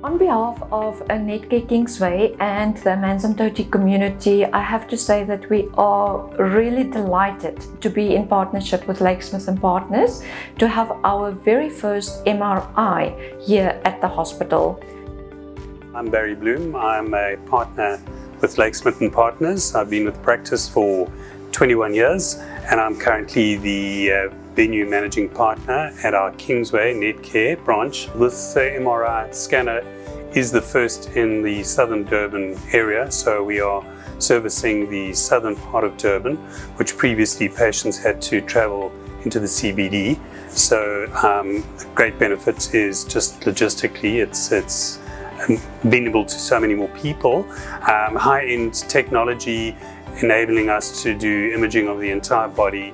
On behalf of Netcare Kingsway and the Amanzimtoti community, I have to say that we are really delighted to be in partnership with Smit and Partners to have our very first MRI here at the hospital. I'm Barry Bloom. I'm a partner with Smit and Partners. I've been with practice for 21 years and I'm currently the venue managing partner at our Kingsway Netcare branch. This MRI scanner is the first in the southern Durban area, so we are servicing the southern part of Durban, which previously patients had to travel into the CBD. So the great benefit is just logistically, it's being able to so many more people. High-end technology enabling us to do imaging of the entire body,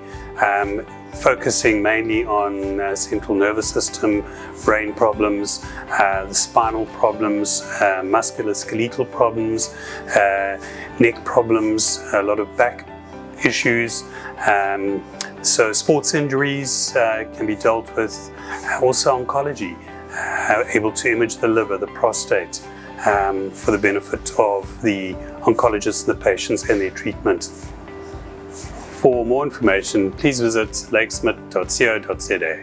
focusing mainly on central nervous system, brain problems, the spinal problems, musculoskeletal problems, neck problems, a lot of back issues. So sports injuries can be dealt with, also oncology, able to image the liver, the prostate, for the benefit of the oncologists, the patients and their treatment. For more information, please visit lakesmit.co.za.